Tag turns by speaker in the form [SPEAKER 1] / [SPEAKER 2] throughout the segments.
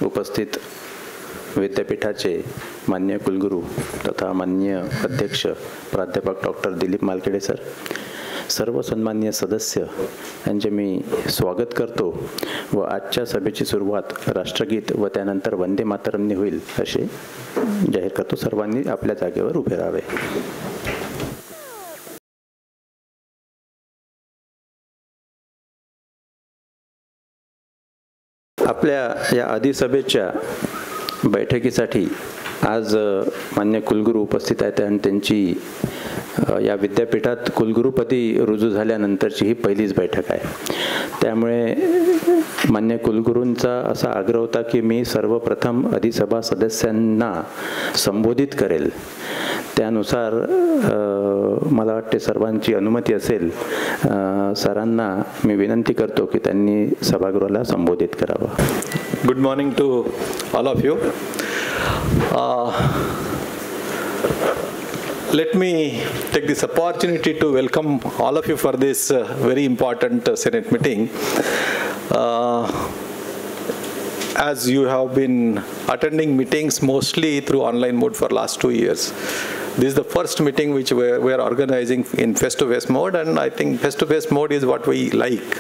[SPEAKER 1] उपस्थित विद्यापीठाचे मान्य कुलगुरू तथा मान्य अध्यक्ष प्राध्यापक डॉक्टर दिलीप मालखेडे सर, सर्व सन्माननीय सदस्य यांचे मी स्वागत करतो व आजच्या सभेची सुरुवात राष्ट्रगीत व त्यानंतर वंदे मातरमने होईल असे जाहीर करतो. सर्वांनी आपल्या जागेवर उभे राहावे. आपल्या या अधिसभेच्या बैठकीसाठी आज मान्य कुलगुरू उपस्थित आहेत आणि त्यांची या विद्यापीठात कुलगुरूपदी रुजू झाल्यानंतरची ही पहिलीच बैठक आहे. त्यामुळे मान्य कुलगुरूंचा असा आग्रह होता की मी सर्वप्रथम अधिसभा सदस्यांना संबोधित करेल. त्यानुसार मला वाटते सर्वांची अनुमती असेल. सरांना मी विनंती करतो की त्यांनी सभागृहाला संबोधित करावं.
[SPEAKER 2] Good morning to all of you. Let me take this opportunity to welcome all of you for this very important Senate meeting. As you have been attending meetings mostly through online mode for last 2 years, this is the first meeting which we are organizing in face-to-face mode, and I think face-to-face mode is what we like.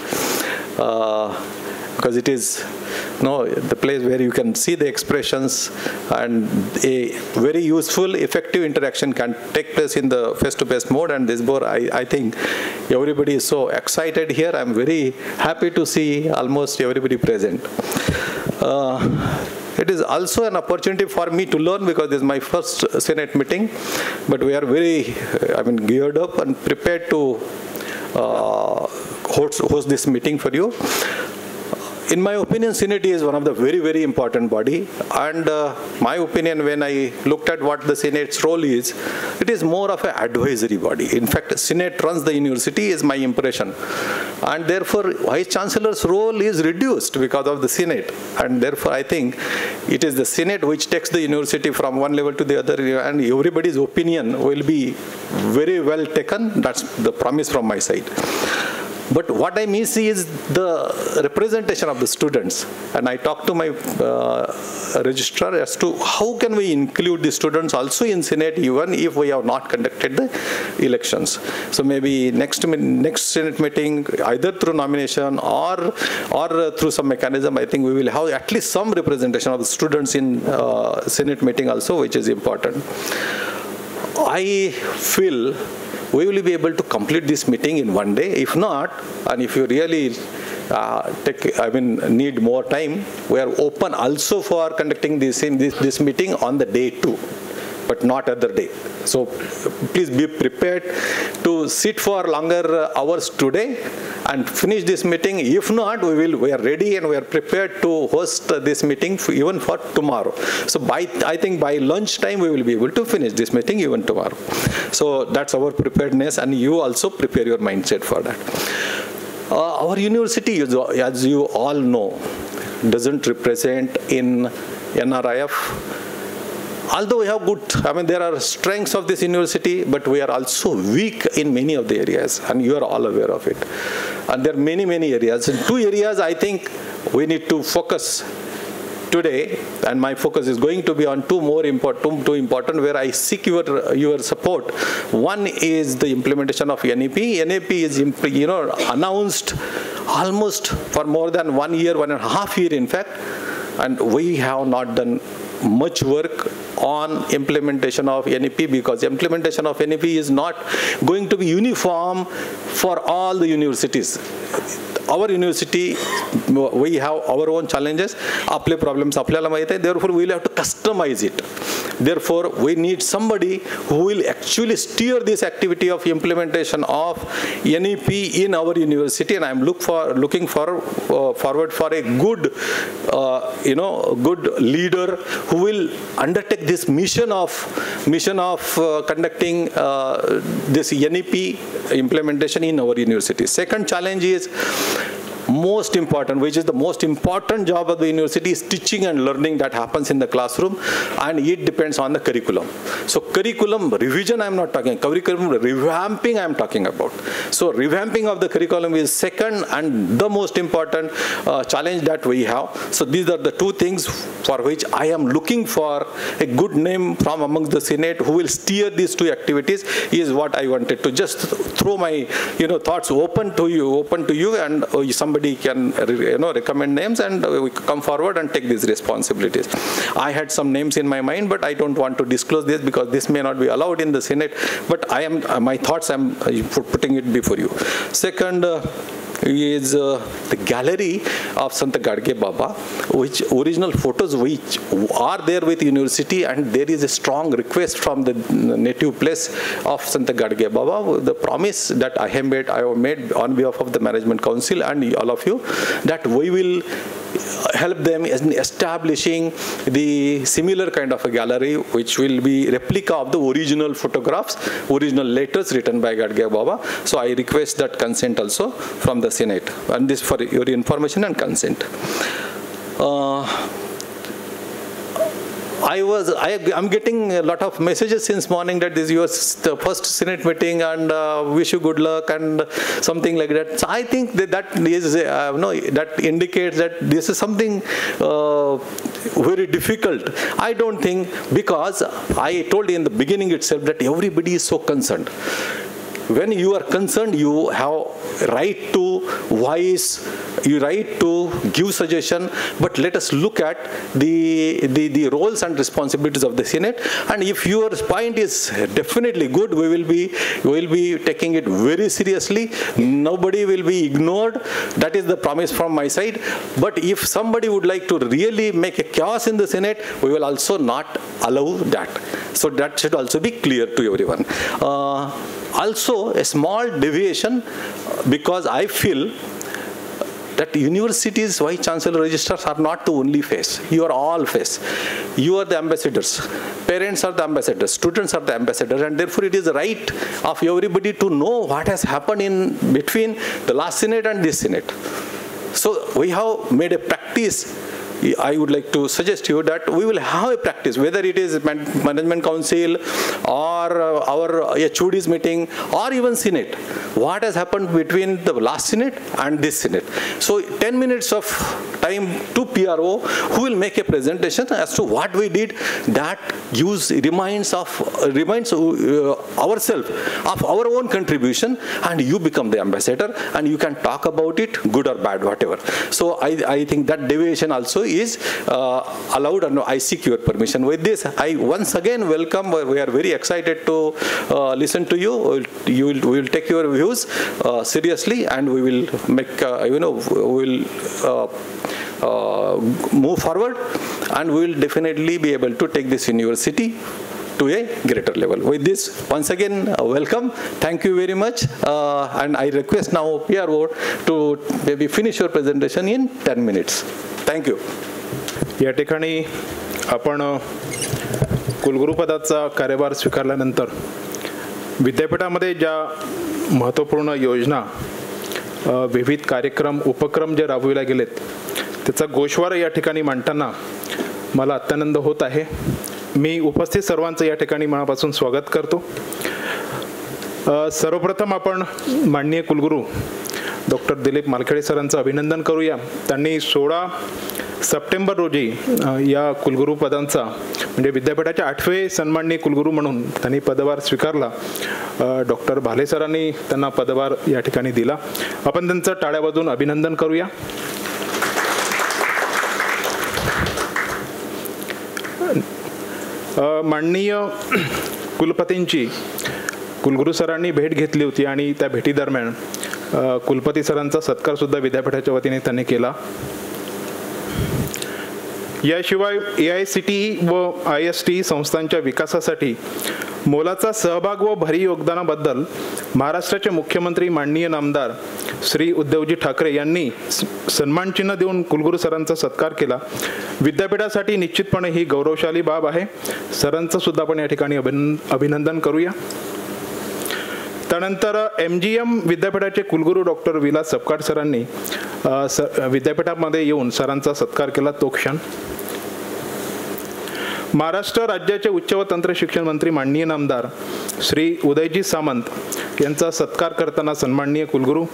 [SPEAKER 2] Because it is the place where you can see the expressions, and a very useful, effective interaction can take place in the face-to-face mode. And this board, I think everybody is so excited here. I'm very happy to see almost everybody present. It is also an opportunity for me to learn, because this is my first Senate meeting, but we are very, geared up and prepared to host this meeting for you. In my opinion, Senate is one of the very, very important body, and my opinion, when I looked at what the Senate's role is, it is more of an advisory body. In fact, Senate runs the university is my impression, and therefore Vice Chancellor's role is reduced because of the Senate, and therefore I think it is the Senate which takes the university from one level to the other, and everybody's opinion will be very well taken. That's the promise from my side. But what I miss is the representation of the students, and I talked to my registrar as to how can we include the students also in Senate even if we have not conducted the elections. So maybe next Senate meeting, either through nomination or through some mechanism, I think we will have at least some representation of the students in Senate meeting also, which is important. I feel we will be able to complete this meeting in one day. If not, and if you really need more time, we are open also for conducting this meeting on the day too, but not other day. So please be prepared to sit for longer hours today and finish this meeting. If not, we are ready and we are prepared to host this meeting even for tomorrow. So I think by lunchtime we will be able to finish this meeting even tomorrow. So that's our preparedness, and you also prepare your mindset for that. Our university, as you all know, doesn't represent in NRIF. Although we have good, there are strengths of this university, but we are also weak in many of the areas, and you are all aware of it. And there are many, many areas. In 2 areas, I think we need to focus today, and my focus is going to be on two important where I seek your support. One is the implementation of NEP. NEP is announced almost for more than 1 year, 1.5 years in fact, and we have not done much work on implementation of NEP, because implementation of NEP is not going to be uniform for all the universities. Our university, we have our own challenges, आपले problems आपल्याला माहित आहे, therefore we will have to customize it. Therefore, we need somebody who will actually steer this activity of implementation of NEP in our university, and I am looking forward for a good, good leader who will undertake this mission of conducting this NEP implementation in our university. Second challenge is most important, which is the most important job of the university, is teaching and learning that happens in the classroom, and it depends on the curriculum. So curriculum revision I am not talking, curriculum revamping I am talking about. So revamping of the curriculum is second and the most important challenge that we have. So these are the two things for which I am looking for a good name from among the Senate who will steer these two activities, is what I wanted to just throw my thoughts open to you, and somebody can recommend names, and we come forward and take these responsibilities. I had some names in my mind, but I don't want to disclose this because this may not be allowed in the Senate, but my thoughts I'm putting it before you. Second is the gallery of Sant Gadge Baba, which original photos which are there with university, and there is a strong request from the native place of Sant Gadge Baba. The promise that I have made on behalf of the Management Council and all of you, that we will help them in establishing the similar kind of a gallery, which will be replica of the original photographs, original letters written by Gadge Baba. So I request that consent also from the Senate, and this for your information and consent. I'm getting a lot of messages since morning that this is your first Senate meeting, and wish you good luck and something like that. So I think that is that indicates that this is something very difficult. I don't think, because I told you in the beginning itself that everybody is so concerned. When you are concerned, you have right to voice, you right to give suggestion, but let us look at the roles and responsibilities of the Senate. And if your point is definitely good, we will be taking it very seriously. Nobody will be ignored. That is the promise from my side. But if somebody would like to really make a chaos in the Senate, we will also not allow that. So that should also be clear to everyone. Also, a small deviation, because I feel that universities, vice chancellor registrars are not the only face. You are all face. You are the ambassadors. Parents are the ambassadors. Students are the ambassadors. And therefore, it is the right of everybody to know what has happened in between the last Senate and this Senate. So we have made a practice. I would like to suggest to you that we will have a practice, whether it is Management Council or our HOD's meeting or even Senate. What has happened between the last Senate and this Senate? So 10 minutes of time to PRO who will make a presentation as to what we did, that reminds ourselves of our own contribution, and you become the ambassador and you can talk about it, good or bad, whatever. So I think that deviation also is allowed, and I seek your permission. With this, I once again welcome. We are very excited to listen to you. We will take your views seriously, and we will make move forward, and we will definitely be able to take this university to a greater level. With this, once again, welcome. Thank you very much. And I request now PRO to maybe finish your presentation in 10 minutes. Thank you.
[SPEAKER 3] या ठिकाणी आपण कुलगुरू पदाचा कार्यभार स्वीकारल्यानंतर विद्यापीठामध्ये ज्या महत्त्वपूर्ण योजना, विविध कार्यक्रम, उपक्रम जे राबविले गेलेत, त्याचा गोषवार या ठिकाणी मांडताना मला अत्यानंद होत आहे. मी उपस्थित सर्वांचं या ठिकाणी मनापासून स्वागत करतो. सर्वप्रथम आपण माननीय कुलगुरू डॉक्टर दिलीप मालखेडे सरांचं अभिनंदन करूया. त्यांनी 16 सप्टेंबर रोजी या कुलगुरू पदांचा, म्हणजे विद्यापीठाचे 8वे सन्माननीय कुलगुरू म्हणून त्यांनी पदभार स्वीकारला. डॉक्टर भाले सरांनी त्यांना पदभार या ठिकाणी दिला. आपण त्यांचं टाळ्या वाजवून अभिनंदन करूया. माननीय कुलपतींची कुलगुरू सरांनी भेट घेतली होती, आणि त्या भेटीदरम्यान कुलपती सरांचा सत्कार सुद्धा विद्यापीठाच्या वतीने त्यांनी केला. याशिवाय AICTE व ISTE संस्थांच्या विकासासाठी मोलाचा सहभाग व भरी योगदानाबद्दल महाराष्ट्राचे मुख्यमंत्री माननीय नामदार श्री उद्धवजी ठाकरे यांनी सन्मानचिन्ह देऊन कुलगुरू सरांचा सत्कार केला. विद्यापीठासाठी निश्चितपणे ही गौरवशाली बाब आहे. सरांचं सुद्धा आपण या ठिकाणी अभिनंदन करूया. त्यानंतर MGM विद्यापीठाचे कुलगुरू डॉक्टर विलास सपकाळ सरांनी विद्यापीठामध्ये येऊन सरांचा सत्कार केला तो क्षण. महाराष्ट्र राज्याचे उच्च व तंत्र शिक्षण मंत्री माननीय नामदार श्री उदयजी सामंत यांचा सत्कार करताना सन्माननीय कुलगुरू,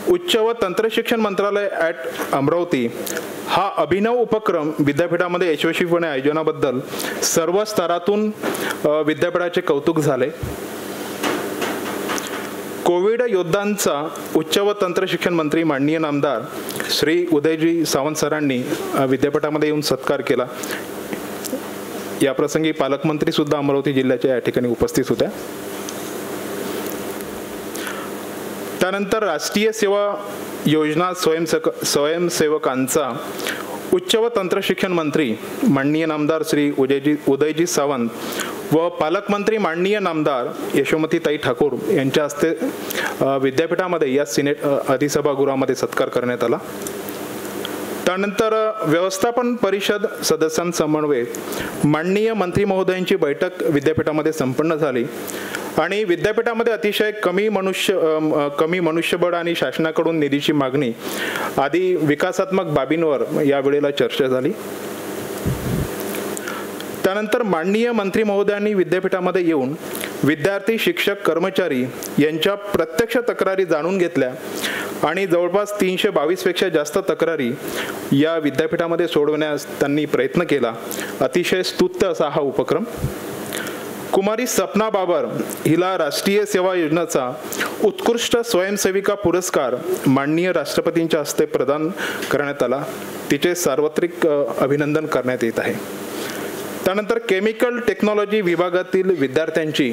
[SPEAKER 3] उच्च व तंत्र शिक्षण मंत्रालय ॲट अमरावती हा अभिनव उपक्रम विद्यापीठामध्ये यशस्वीपणे आयोजनाबद्दल सर्व स्तरातून विद्यापीठाचे कौतुक झाले. कोविड योद्धांचा उच्च व तंत्र शिक्षण मंत्री माननीय नामदार श्री उदयजी सावंत सरांनी विद्यापीठामध्ये येऊन सत्कार केला. या प्रसंगी पालकमंत्री सुद्धा अमरावती जिल्ह्याच्या या ठिकाणी उपस्थित होत्या. त्यानंतर राष्ट्रीय सेवा योजना स्वयंसेवकांचा उच्च व तंत्र शिक्षण मंत्री माननीय नामदार श्री उदयजी सावंत व पालकमंत्री माननीय नामदार यशोमतीताई ठाकूर यांच्या हस्ते विद्यापीठामध्ये या सिनेट अधिसभागृहामध्ये सत्कार करण्यात आला. त्यानंतर व्यवस्थापन परिषद सदस्यांसमन्वयक माननीय मंत्री महोदयांची बैठक विद्यापीठामध्ये संपन्न झाली आणि विद्यापीठामध्ये अतिशय कमी मनुष्यबळ आणि शासनाकडून निधीची मागणी आदी विकासात्मक बाबींवर या वेळेला चर्चा झाली. त्यानंतर माननीय मंत्री महोदयांनी विद्यापीठामध्ये येऊन विद्यार्थी, शिक्षक, कर्मचारी यांच्या प्रत्यक्ष तक्रारी जाणून घेतल्या आणि जवळपास 322 पेक्षा जास्त तक्रारी या विद्यापीठामध्ये सोडवण्यास त्यांनी प्रयत्न केला. अतिशय स्तुत्य असा हा उपक्रम. कुमारी सपना बाबर हिला राष्ट्रीय सेवा योजनेचा उत्कृष्ट स्वयंसेविका पुरस्कार माननीय राष्ट्रपतींच्या हस्ते प्रदान करण्यात आला. तिचे सार्वत्रिक अभिनंदन करण्यात येत आहे. त्यानंतर केमिकल टेक्नॉलॉजी विभागातील विद्यार्थ्यांची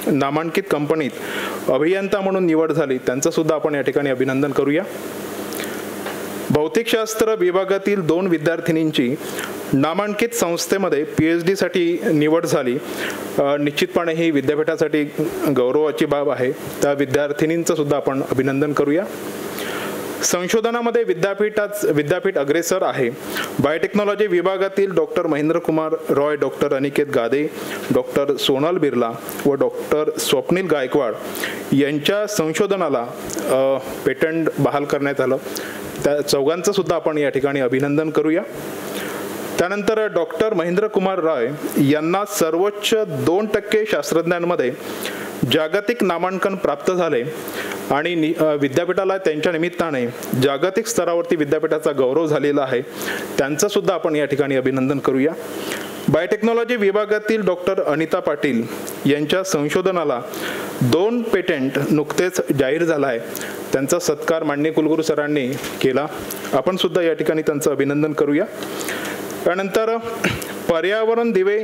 [SPEAKER 3] नामांकित कंपनीत अभियंता म्हणून निवड झाली. त्यांचं सुद्धा आपण या ठिकाणी अभिनंदन करूया. भौतिकशास्त्र विभागातील 2 विद्यार्थिनींची नामांकित संस्थेमध्ये PhD साठी निवड झाली. निश्चितपणे ही विद्यापीठासाठी गौरवाची बाब आहे. त्या विद्यार्थिनींचं सुद्धा आपण अभिनंदन करूया. संशोधनामध्ये विद्यापीठ अग्रेसर आहे. बायोटेक्नॉलॉजी विभागातील doctor Mahendra Kumar Roy, doctor Aniket Gade, doctor Sonal Birla व डॉक्टर स्वप्नील गायकवाड यांच्या संशोधनाला पेटंट बहाल करण्यात आलं. त्या चौघांचं सुद्धा आपण या ठिकाणी अभिनंदन करूया. त्यानंतर डॉक्टर महेंद्र कुमार रॉय यांना सर्वोच्च 2% शास्त्रज्ञांमध्ये जागतिक नामांकन प्राप्त झाले आणि विद्यापीठाला त्यांच्या निमित्ताने जागतिक स्तरावरती विद्यापीठाचा गौरव झालेला आहे. त्यांचं सुद्धा आपण या ठिकाणी अभिनंदन करूया. बायोटेक्नॉलॉजी विभागातील डॉक्टर अनिता पाटील यांच्या संशोधनाला 2 पेटंट नुकतेच जाहीर झाला आहे. त्यांचा सत्कार माननीय कुलगुरू सरांनी केला. आपण सुद्धा या ठिकाणी त्यांचं अभिनंदन करूया. त्यानंतर पर्यावरण दिवे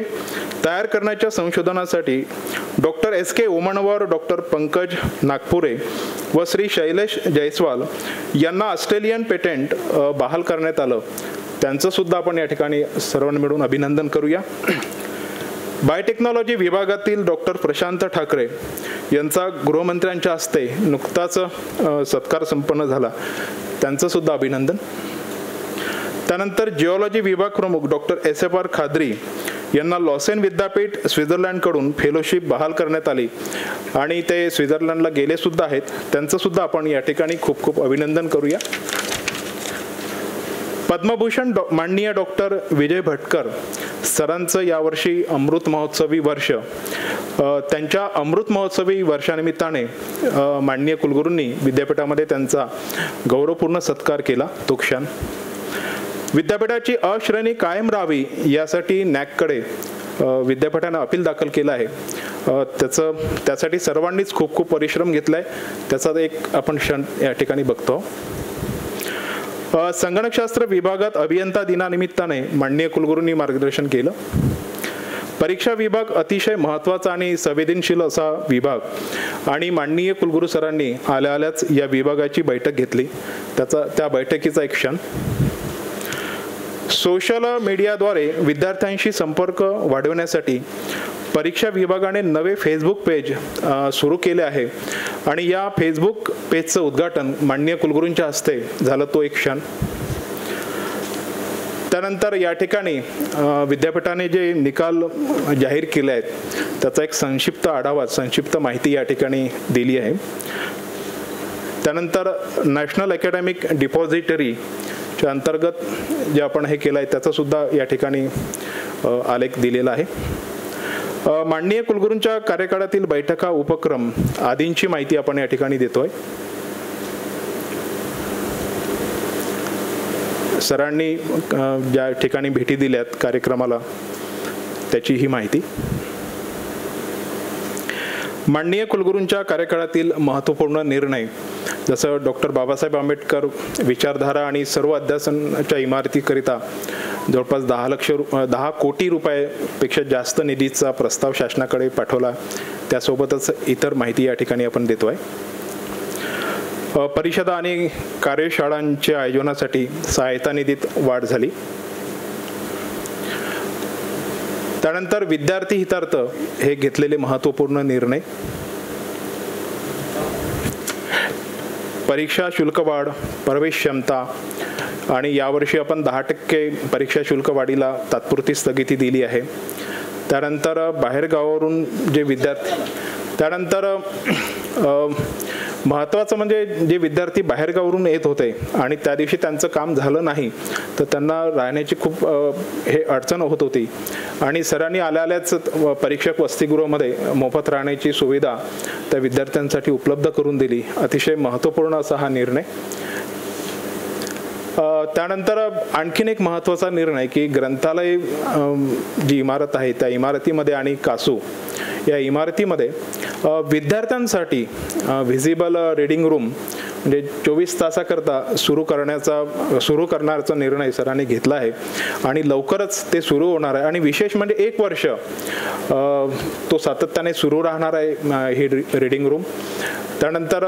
[SPEAKER 3] तयार करण्याच्या संशोधनासाठी doctor SK Omanwar, doctor Pankaj Nagpure व श्री शैलेश जयस्वाल यांना ऑस्ट्रेलियन पेटंट बहाल करण्यात आलं. त्यांचं सुद्धा आपण या ठिकाणी सर्वांनी मिळून अभिनंदन करूया. बायोटेक्नॉलॉजी विभागातील डॉक्टर प्रशांत ठाकरे यांचा गृहमंत्र्यांच्या हस्ते नुकताच सत्कार संपन्न झाला. त्यांचं सुद्धा अभिनंदन. त्यानंतर जिओलॉजी विभाग प्रमुख डॉक्टर SFR खाद्री यांना लॉसेन विद्यापीठ स्वित्झर्लंडकडून फेलोशिप बहाल करण्यात आली आणि ते स्वित्झर्लंडला गेले सुद्धा आहेत. त्यांचं सुद्धा आपण या ठिकाणी खूप खूप अभिनंदन करूया. पद्मभूषण माननीय डॉक्टर विजय भटकर सरांचं यावर्षी अमृत महोत्सवी वर्ष. त्यांच्या अमृत महोत्सवी वर्षानिमित्ताने माननीय कुलगुरूंनी विद्यापीठामध्ये त्यांचा गौरवपूर्ण सत्कार केला. तो क्षण. विद्यापीठाची अश्रेणी कायम राहावी यासाठी NAAC विद्यापीठानं अपील दाखल केलं आहे. त्यासाठी सर्वांनीच खूप खूप परिश्रम घेतलाय. त्याचा एक आपण क्षण या ठिकाणी बघतो. संगणकशास्त्र विभागात अभियंता दिनानिमित्ताने माननीय कुलगुरूंनी मार्गदर्शन केलं. परीक्षा विभाग अतिशय महत्त्वाचा आणि संवेदनशील असा विभाग आणि माननीय कुलगुरू सरांनी आल्याच या विभागाची बैठक घेतली. त्या बैठकीचा एक क्षण. सोशल मीडियाद्वारे विद्यार्थ्यांशी संपर्क वाढवण्यासाठी परीक्षा विभागाने नवे फेसबुक पेज सुरू केले आहे आणि या फेसबुक पेजचं उद्घाटन माननीय कुलगुरूंच्या हस्ते झालं. तो एक क्षण. त्यानंतर या ठिकाणी विद्यापीठाने जे निकाल जाहीर केले आहेत त्याचा एक संक्षिप्त आढावा, संक्षिप्त माहिती या ठिकाणी दिली आहे. त्यानंतर नॅशनल अकॅडमिक डिपॉझिटरीच्या अंतर्गत जे आपण हे केलं आहे त्याचासुद्धा या ठिकाणी आलेख दिलेला आहे. माननीय कुलगुरूंच्या कार्यकाळातील बैठका, उपक्रम आदींची माहिती आपण या ठिकाणी देतोय. सरांनी ज्या ठिकाणी भेटी दिल्यात कार्यक्रमाला त्याची ही माहिती. माननीय कुलगुरूंच्या कार्यकाळातील महत्त्वपूर्ण निर्णय, जसं डॉक्टर बाबासाहेब आंबेडकर विचारधारा आणि सर्व अध्यासनाच्या इमारतीकरिता जवळपास 10 कोटी रुपयापेक्षा जास्त निधीचा प्रस्ताव शासनाकडे पाठवला. त्यासोबतच इतर माहिती या ठिकाणी आपण देतोय. परिषदा आणि कार्यशाळांच्या आयोजनासाठी सहायता निधीत वाढ झाली. त्यानंतर विद्यार्थी हितार्थ हे घेतलेले महत्त्वपूर्ण निर्णय, परीक्षा शुल्क वाढ, प्रवेश क्षमता आणि यावर्षी आपण 10% परीक्षा शुल्क वाढीला तात्पुरती स्थगिती दिली आहे. त्यानंतर बाहेरगावावरून जे विद्यार्थी, त्यानंतर महत्त्वाचं म्हणजे जे विद्यार्थी बाहेरगावावरून येत होते आणि त्या दिवशी त्यांचं काम झालं नाही तर त्यांना राहण्याची खूप हे अडचण होत होती आणि सरांनी आल्याच परीक्षक वसतिगृहामध्ये मोफत राहण्याची सुविधा त्या विद्यार्थ्यांसाठी उपलब्ध करून दिली. अतिशय महत्त्वपूर्ण असा हा निर्णय. त्यानंतर आणखीन एक महत्त्वाचा निर्णय की ग्रंथालय जी इमारत आहे त्या इमारतीमध्ये आणि कासू या इमारतीमध्ये विद्यार्थ्यांसाठी व्हिजिबल रीडिंग रूम म्हणजे 24 तासाकरता सुरू करण्याचा निर्णय सरांनी घेतला आहे आणि लवकरच ते सुरू होणार आहे. आणि विशेष म्हणजे 1 वर्ष तो सातत्याने सुरू राहणार आहे ही रीडिंग रूम. त्यानंतर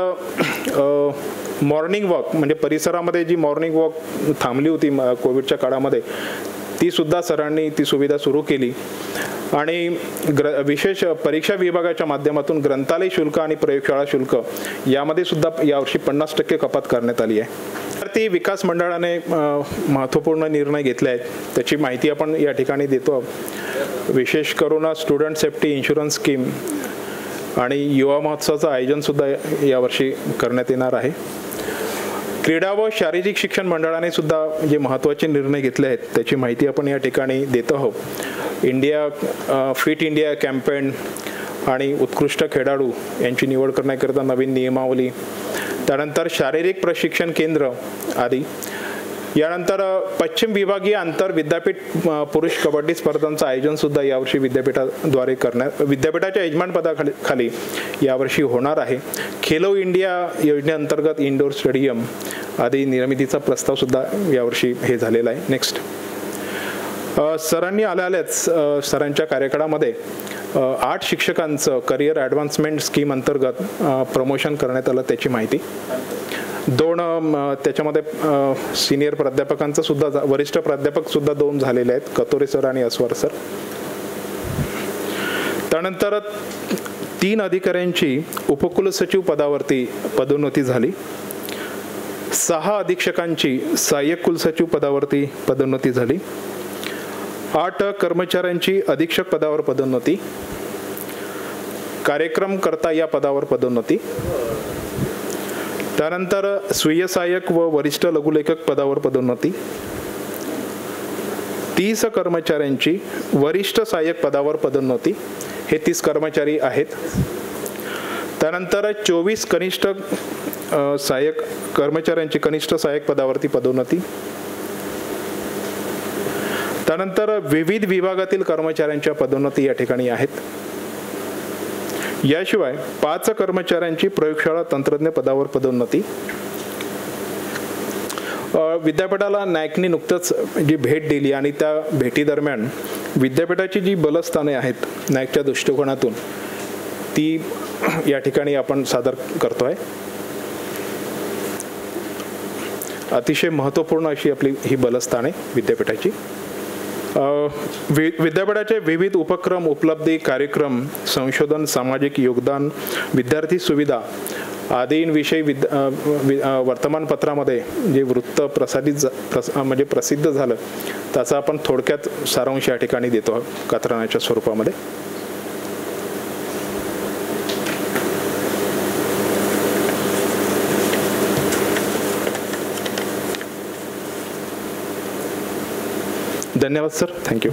[SPEAKER 3] मॉर्निंग वॉक म्हणजे परिसरामध्ये जी मॉर्निंग वॉक थांबली होती कोविडच्या काळामध्ये ती सुद्धा सरांनी ती सुविधा सुरू केली. आणि विशेष परीक्षा विभागाच्या माध्यमातून ग्रंथालय शुल्क आणि प्रयोगशाळा शुल्क यामध्ये सुद्धा यावर्षी 50% कपात करण्यात आली आहे. विद्यार्थी विकास मंडळाने महत्त्वपूर्ण निर्णय घेतले आहेत त्याची माहिती आपण या ठिकाणी देतो. विशेष करून स्टुडंट सेफ्टी इन्शुरन्स स्कीम आणि युवा महोत्सवाचं आयोजन सुद्धा यावर्षी करण्यात येणार आहे. क्रीडा व शारीरिक शिक्षण मंडळाने सुद्धा जे महत्त्वाचे निर्णय घेतले आहेत त्याची माहिती आपण या ठिकाणी देत आहोत. फिट इंडिया कॅम्पेन आणि उत्कृष्ट खेळाडू यांची निवड करण्याकरिता नवीन नियमावली, त्यानंतर शारीरिक प्रशिक्षण केंद्र आदी. यानंतर पश्चिम विभागीय आंतर विद्यापीठ पुरुष कबड्डी स्पर्धांचं आयोजन सुद्धा यावर्षी विद्यापीठाच्या यजमानपदाखाली यावर्षी होणार आहे. खेलो इंडिया योजनेअंतर्गत इंडोर स्टेडियम आदी निर्मितीचा प्रस्ताव सुद्धा यावर्षी हे झालेला आहे. नेक्स्ट, सरांनी आल्याच सरांच्या कार्यकाळामध्ये 8 शिक्षकांचं करिअर ॲडव्हान्समेंट स्कीम अंतर्गत प्रमोशन करण्यात आलं त्याची माहिती. 2 त्याच्यामध्ये सिनियर प्राध्यापकांचं सुद्धा वरिष्ठ प्राध्यापक सुद्धा 2 झालेले आहेत, कतोरे सर आणि अस्वार सर. त्यानंतर 3 अधिकाऱ्यांची उपकुलसचिव पदावरती पदोन्नती झाली. 6 अधीक्षकांची सहाय्यक कुलसचिव पदावरती पदोन्नती झाली. 8 कर्मचाऱ्यांची अधीक्षक पदावर पदोन्नती, कार्यक्रमकर्ता या पदावर पदोन्नती. त्यानंतर स्वीय सहाय्यक व वरिष्ठ लघुलेखक पदावर पदोन्नती. 30 कर्मचाऱ्यांची वरिष्ठ सहाय्यक पदावर पदोन्नती, हे 30 कर्मचारी आहेत. त्यानंतर 24 कनिष्ठ सहाय्यक कर्मचाऱ्यांची कनिष्ठ सहाय्यक पदावरती पदोन्नती. त्यानंतर विविध विभागातील कर्मचाऱ्यांच्या पदोन्नती या ठिकाणी आहेत. याशिवाय 5 कर्मचाऱ्यांची प्रयोगशाळा तंत्रज्ञ पदावर पदोन्नती. विद्यापीठाला नॅकने नुकतंच जी भेट दिली आणि त्या भेटीदरम्यान विद्यापीठाची जी बलस्थाने आहेत नॅकच्या दृष्टिकोनातून ती या ठिकाणी आपण सादर करतोय. अतिशय महत्त्वपूर्ण अशी आपली ही बलस्थाने विद्यापीठाची. विद्यापीठाचे विविध उपक्रम, उपलब्धी, कार्यक्रम, संशोधन, सामाजिक योगदान, विद्यार्थी सुविधा आदींविषयी वर्तमानपत्रामध्ये जे वृत्त प्रसिद्ध झालं त्याचा आपण थोडक्यात सारांश या ठिकाणी देतो कात्रणाच्या स्वरूपामध्ये. धन्यवाद सर, थँक्यू.